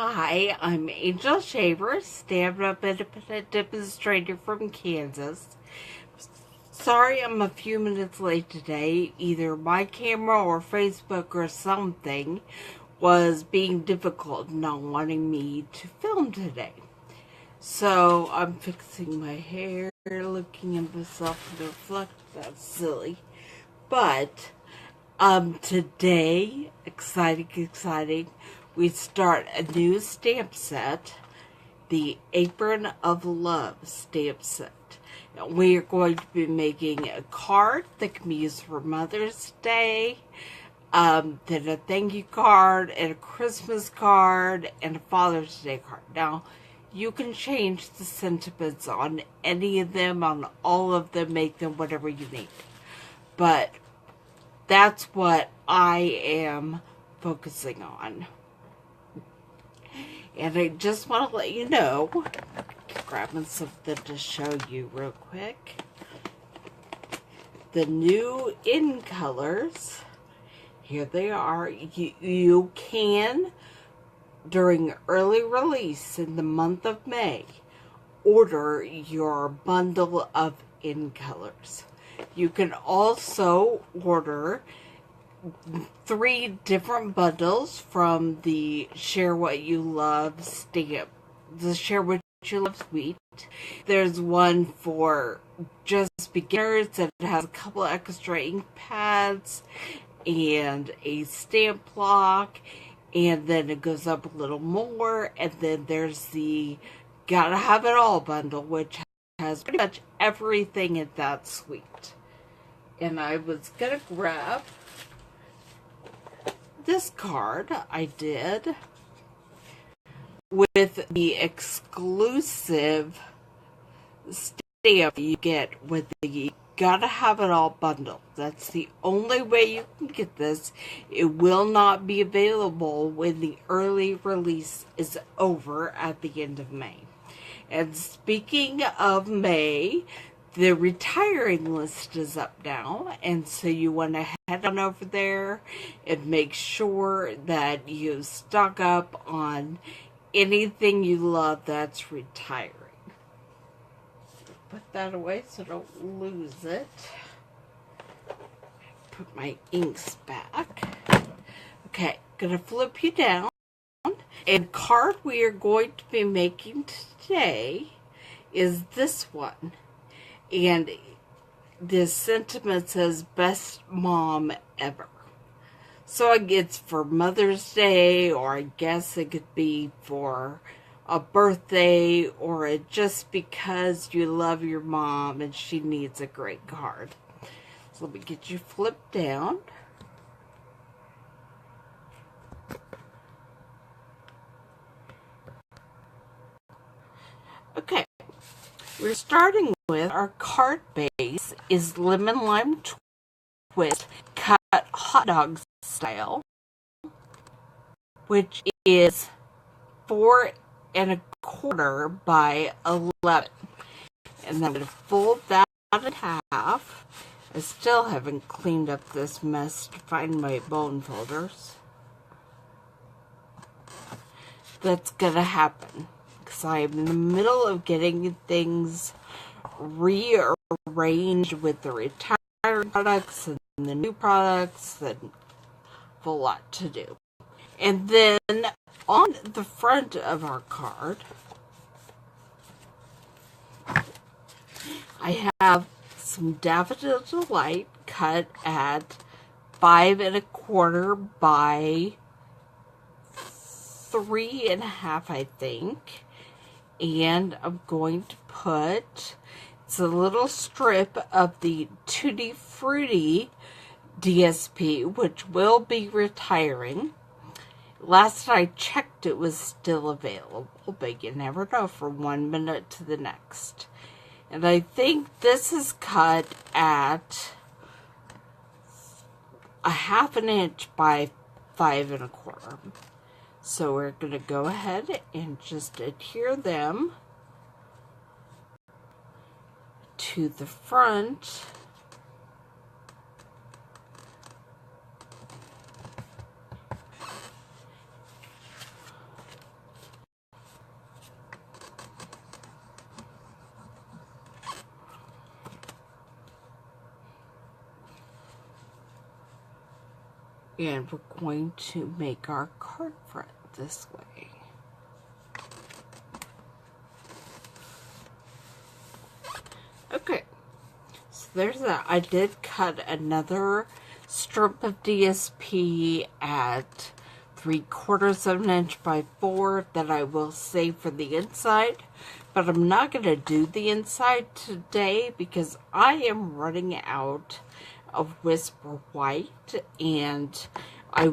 Hi, I'm Angel Shaver, Stampin Up independent demonstrator from Kansas. Sorry I'm a few minutes late today. Either my camera or Facebook or something was being difficult, not wanting me to film today. So I'm fixing my hair, looking at myself in the reflection. That's silly. But today, exciting, we start a new stamp set, the Apron of Love stamp set. And we are going to be making a card that can be used for Mother's Day, then a thank you card, and a Christmas card, and a Father's Day card. Now, you can change the sentiments on any of them, on all of them, make them whatever you need. But that's what I am focusing on. And I just want to let you know, grabbing something to show you real quick. The new in colors, here they are. You can, during early release in the month of May, order your bundle of in colors. You can also order 3 different bundles from the Share What You Love stamp, the Share What You Love suite. There's one for just beginners that has a couple of extra ink pads and a stamp block, and then it goes up a little more, and then there's the Gotta Have It All bundle, which has pretty much everything in that suite. And I was gonna grab this card I did with the exclusive stamp you get with the Gotta Have It All bundle. That's the only way you can get this. It will not be available when the early release is over at the end of May. And speaking of May, the retiring list is up now, and so you want to head on over there and make sure that you stock up on anything you love that's retiring. Put that away so I don't lose it. Put my inks back. Okay, gonna flip you down. And the card we are going to be making today is this one. And the sentiment says, best mom ever. So it's for Mother's Day, or I guess it could be for a birthday, or just because you love your mom and she needs a great card. So let me get you flipped down. Okay, we're starting with our card base is lemon lime twist cut hot dog style, which is 4 1/4 by 11. And then I'm going to fold that in half. I still haven't cleaned up this mess to find my bone folders. That's going to happen because I am in the middle of getting things rearranged with the retired products and the new products, and a whole lot to do. And then on the front of our card, I have some Daffodil Delight cut at 5 1/4 by 3 1/2, I think. And I'm going to put, it's a little strip of the Tutti-frutti DSP, which will be retiring. Last I checked, it was still available, but you never know from one minute to the next. And I think this is cut at 1/2 inch by 5 1/4. So we're going to go ahead and just adhere them to the front. And we're going to make our card front this way. Okay, so there's that. I did cut another strip of DSP at 3/4 of an inch by 4 that I will save for the inside, but I'm not going to do the inside today because I am running out of Whisper White, and I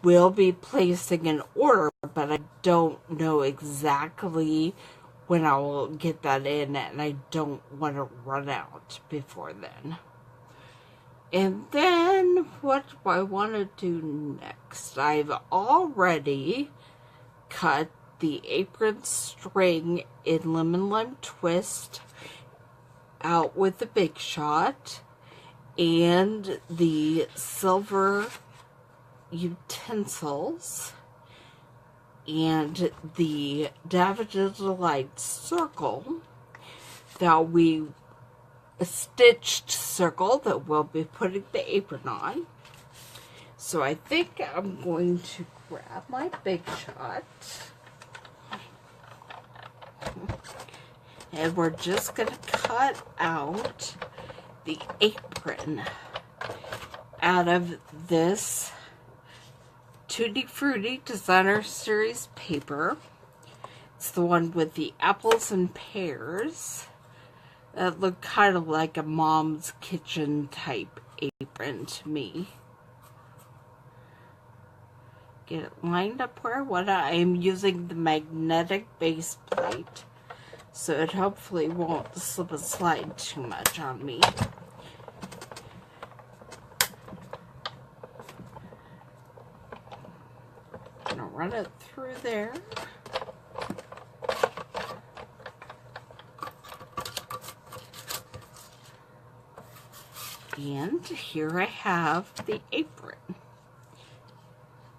will be placing an order, but I don't know exactly when I will get that in, and I don't want to run out before then. And then what do I want to do next? I've already cut the apron string in Lemon Lime Twist out with the Big Shot, and the silver utensils and the Daffodil Delight circle that we stitched circle that we'll be putting the apron on. So I think I'm going to grab my Big Shot, and we're just going to cut out the apron out of this Tutti-frutti Designer Series paper. It's the one with the apples and pears that look kind of like a mom's kitchen type apron to me. Get it lined up where I want. I am using the magnetic base plate, so it hopefully won't slip and slide too much on me. I'm gonna run it through there. And here I have the apron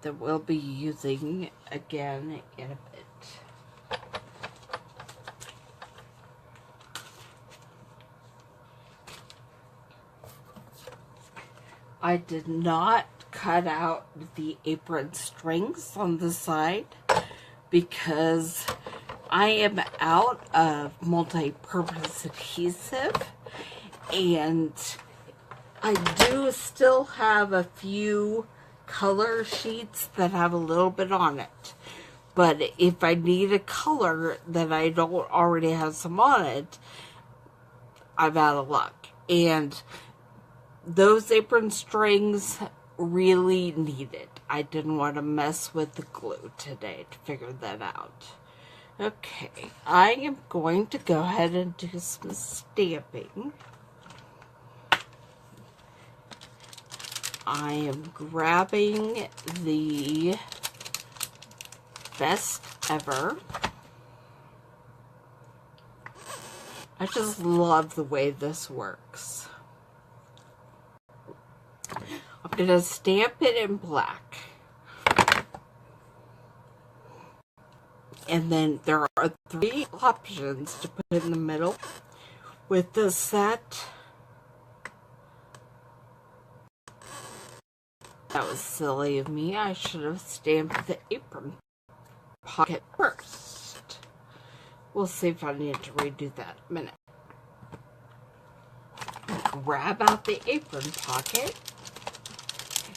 that we'll be using again in a bit. I did not cut out the apron strings on the side because I am out of multi-purpose adhesive, and I do still have a few color sheets that have a little bit on it. But if I need a color that I don't already have some on it, I'm out of luck. And those apron strings really need it. I didn't want to mess with the glue today to figure that out. Okay, I am going to go ahead and do some stamping. I am grabbing the Best Ever. I just love the way this works. I'm going to stamp it in black. And then there are 3 options to put in the middle with the set. That was silly of me. I should have stamped the apron pocket first. We'll see if I need to redo that in a minute. Grab out the apron pocket.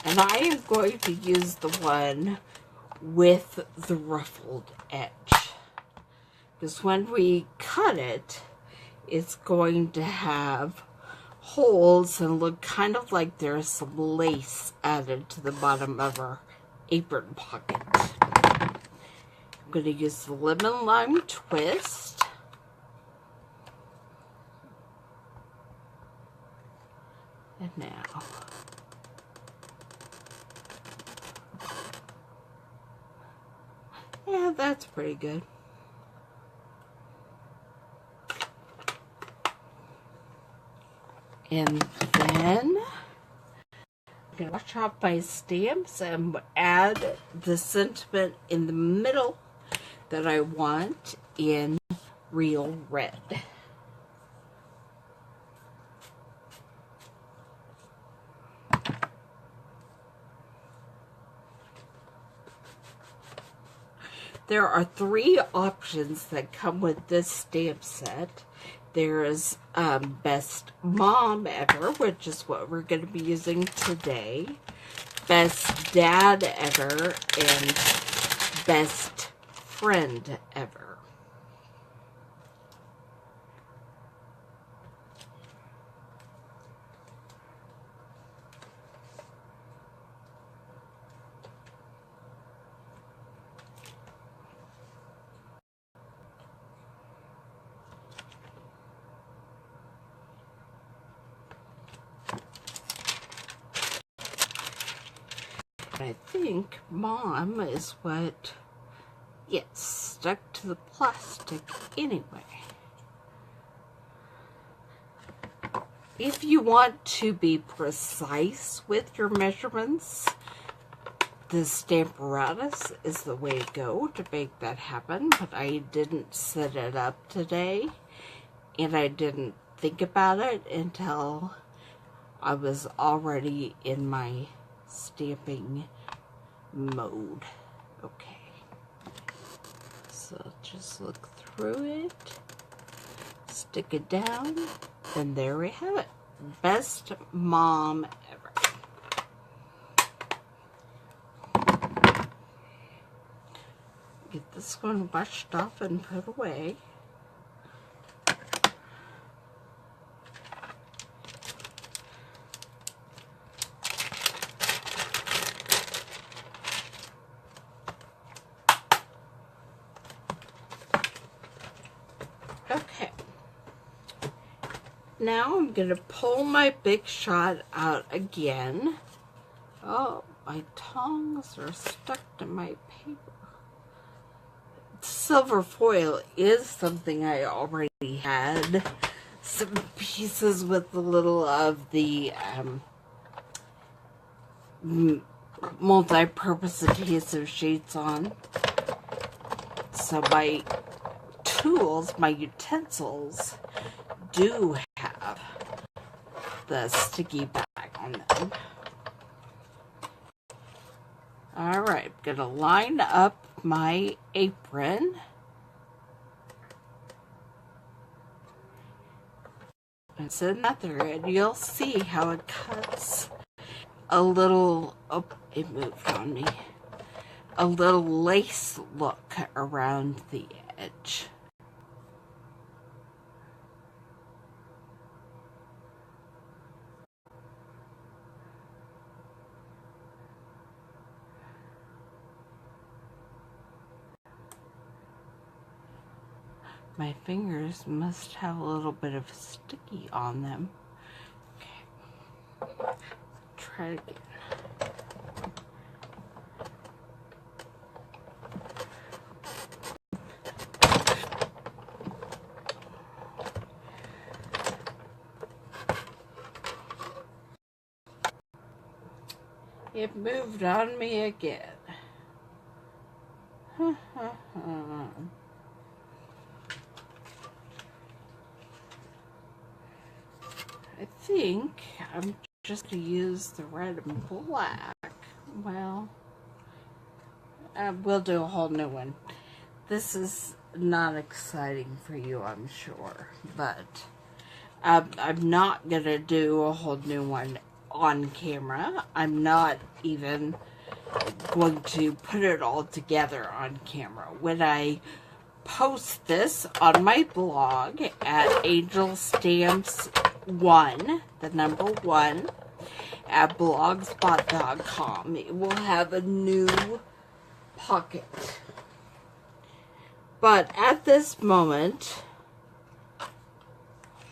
And I am going to use the one with the ruffled edge. Because when we cut it, it's going to have holes and look kind of like there's some lace added to the bottom of our apron pocket. I'm going to use the Lemon Lime Twist. And now, yeah, that's pretty good. And then I'm going to wash off my stamps and add the sentiment in the middle that I want in real red. There are 3 options that come with this stamp set. There's Best Mom Ever, which is what we're going to be using today. Best Dad Ever, and Best Friend Ever. I think Mom is what gets stuck to the plastic anyway. If you want to be precise with your measurements, the Stamparatus is the way to go to make that happen, but I didn't set it up today, and I didn't think about it until I was already in my stamping mode. Okay, so just look through it, stick it down, and there we have it. Best Mom Ever. Get this one washed off and put away. Okay, now I'm going to pull my Big Shot out again. Oh, my tongs are stuck to my paper. Silver foil is something I already had. Some pieces with a little of the multi-purpose adhesive sheets on. So my tools, my utensils, do have the sticky bag on them. Alright, I'm going to line up my apron. And send that through, and you'll see how it cuts a little, oh, it moved on me, a little lace look around the edge. My fingers must have a little bit of sticky on them. Okay, try it again. It moved on me again. I think I'm just going to use the red and black. Well, we'll do a whole new one. This is not exciting for you, I'm sure, but I'm not going to do a whole new one on camera. I'm not even going to put it all together on camera. When I post this on my blog at angelstamps1, the number 1, at blogspot.com, it will have a new pocket. But at this moment,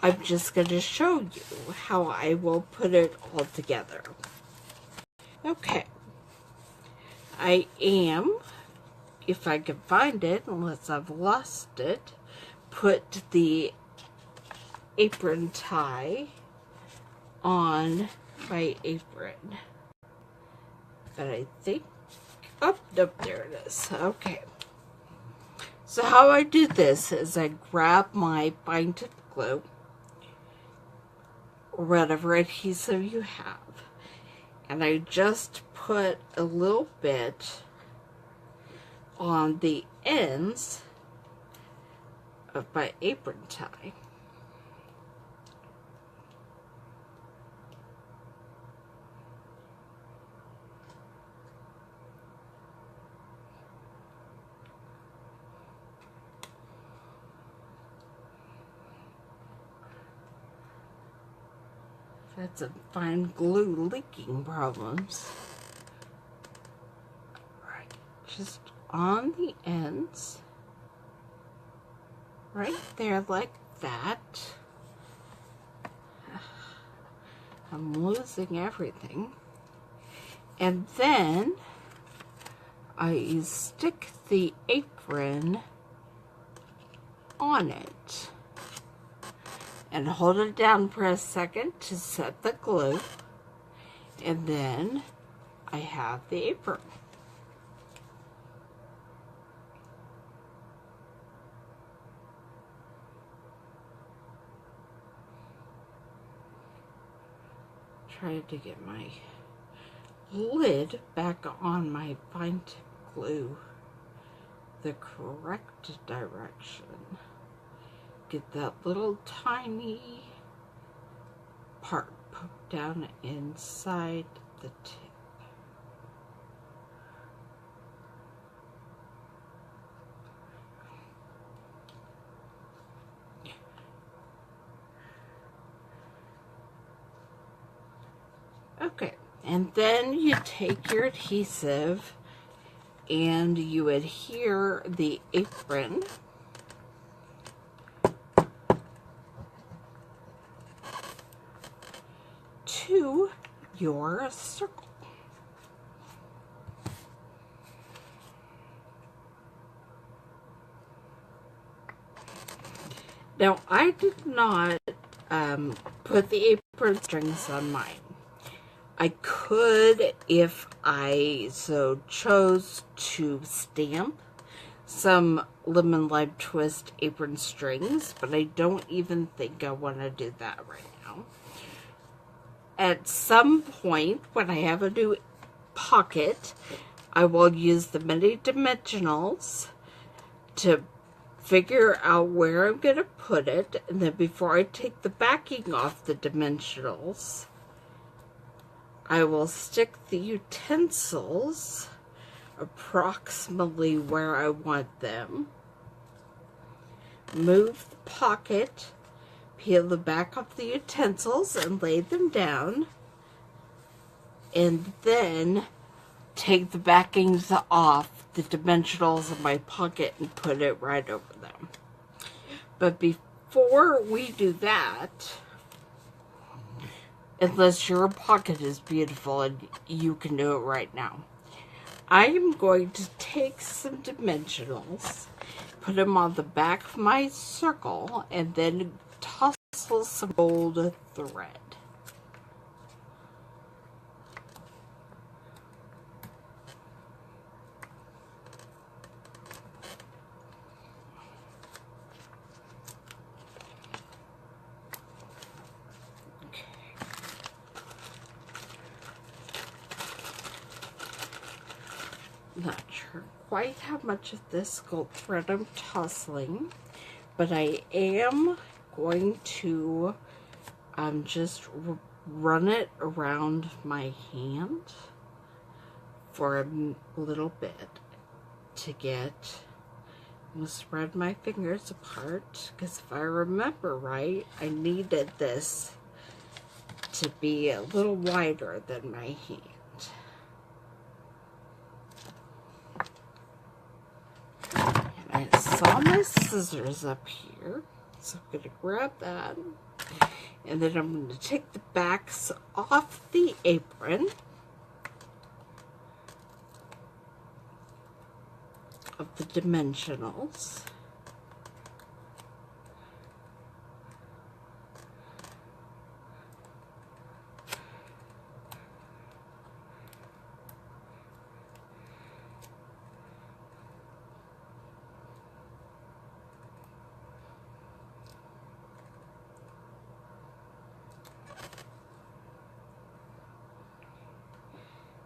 I'm just going to show you how I will put it all together. Okay. I am, if I can find it, unless I've lost it, put the apron tie on my apron. But I think, oh, nope, there it is. Okay. So how I do this is I grab my bind tip glue, or whatever adhesive you have, and I just put a little bit on the ends of my apron tie. Had some fine glue leaking problems. Right, just on the ends, right there like that. I'm losing everything. And then I stick the apron on it. And hold it down for a second to set the glue. And then I have the apron. Try to get my lid back on my fine tip glue the correct direction. Get that little tiny part poked down inside the tip. Okay, and then you take your adhesive and you adhere the apron to your circle. Now, I did not put the apron strings on mine. I could, if I so chose, to stamp some lemon lime twist apron strings, but I don't even think I want to do that right now. At some point, when I have a new pocket, I will use the mini dimensionals to figure out where I'm going to put it, and then before I take the backing off the dimensionals, I will stick the utensils approximately where I want them, move the pocket, peel the back of the utensils and lay them down, and then take the backings off the dimensionals of my pocket and put it right over them. But before we do that, unless your pocket is beautiful and you can do it right now, I am going to take some dimensionals, put them on the back of my circle, and then tussle some gold thread. Not sure quite how much of this gold thread I'm tussling, but I am going to just run it around my hand for a little bit to get, I'm going to spread my fingers apart, because if I remember right, I needed this to be a little wider than my hand. I saw my scissors up here, so I'm going to grab that, and then I'm going to take the backs off the apron of the dimensionals.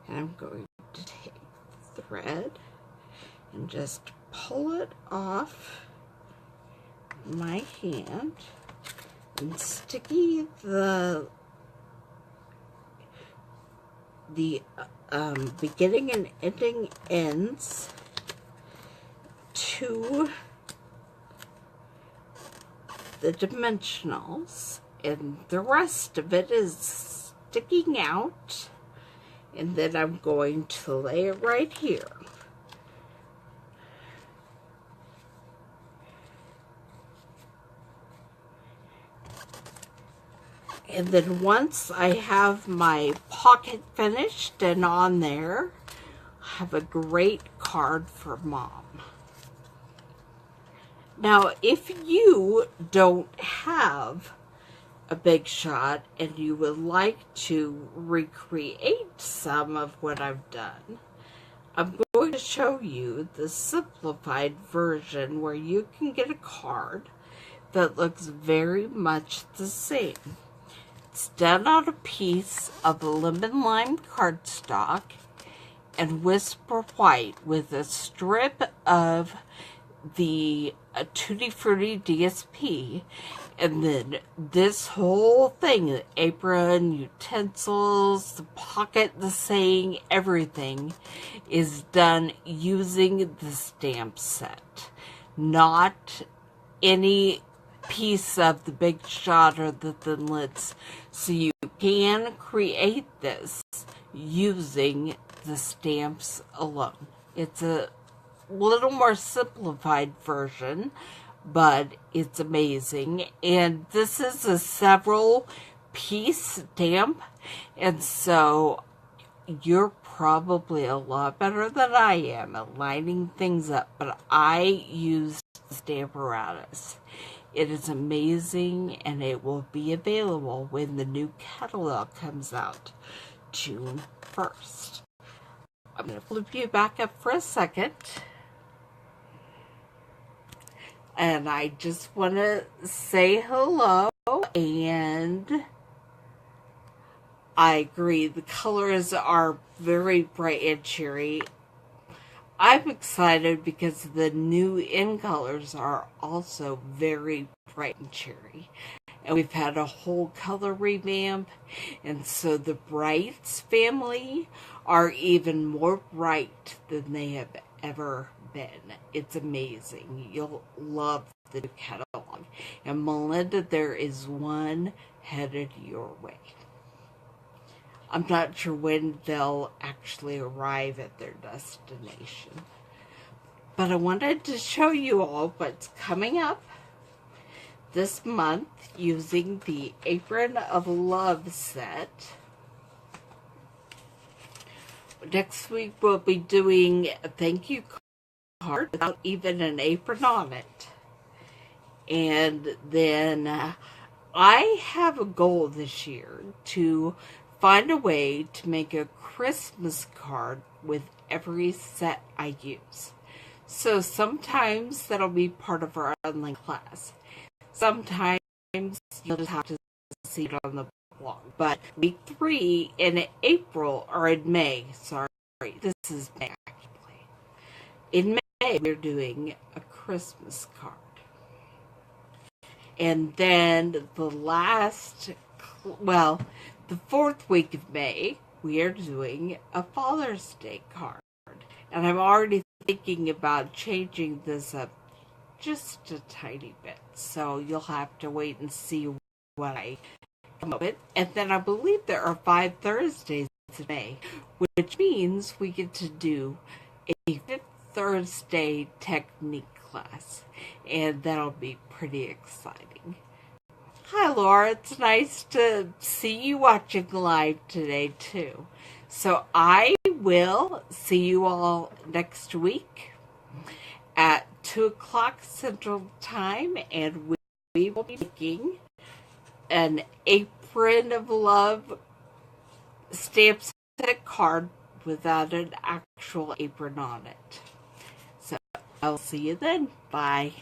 And I'm going to take the thread and just pull it off my hand and sticky the beginning and ending ends to the dimensionals, and the rest of it is sticking out, and then I'm going to lay it right here. And then once I have my pocket finished and on there, I have a great card for Mom. Now, if you don't have a big shot and you would like to recreate some of what I've done, I'm going to show you the simplified version where you can get a card that looks very much the same. It's done on a piece of lemon lime cardstock and whisper white with a strip of the Tutti-frutti DSP, and then this whole thing, the apron, utensils, the pocket, the saying, everything is done using the stamp set, not any piece of the big shot or the thinlits. So you can create this using the stamps alone. It's a little more simplified version, but it's amazing. And this is a several piece stamp, and so you're probably a lot better than I am at lining things up, but I use the Stamparatus. It is amazing, and it will be available when the new catalog comes out June 1st. I'm going to flip you back up for a second. And I just want to say hello, and I agree, the colors are very bright and cheery. I'm excited because the new in colors are also very bright and cheery. And we've had a whole color revamp, and so the Brights family are even more bright than they have ever been. It's amazing. You'll love the new catalog. And Melinda, there is one headed your way. I'm not sure when they'll actually arrive at their destination. But I wanted to show you all what's coming up this month using the Apron of Love set. Next week we'll be doing a thank you card without even an apron on it. And then I have a goal this year to find a way to make a Christmas card with every set I use. So sometimes that'll be part of our online class. Sometimes you'll just have to see it on the blog. But week 3 in April, or in May, sorry, this is May actually. In May, we're doing a Christmas card. And then the fourth week of May, we are doing a Father's Day card. And I'm already thinking about changing this up just a tiny bit. So you'll have to wait and see what I come up with. And then I believe there are 5 Thursdays in May, which means we get to do a 5th Thursday technique class. And that'll be pretty exciting. Hi Laura, it's nice to see you watching live today too. So I will see you all next week at 2 o'clock Central Time, and we will be making an Apron of Love stamp set card without an actual apron on it. So I'll see you then. Bye.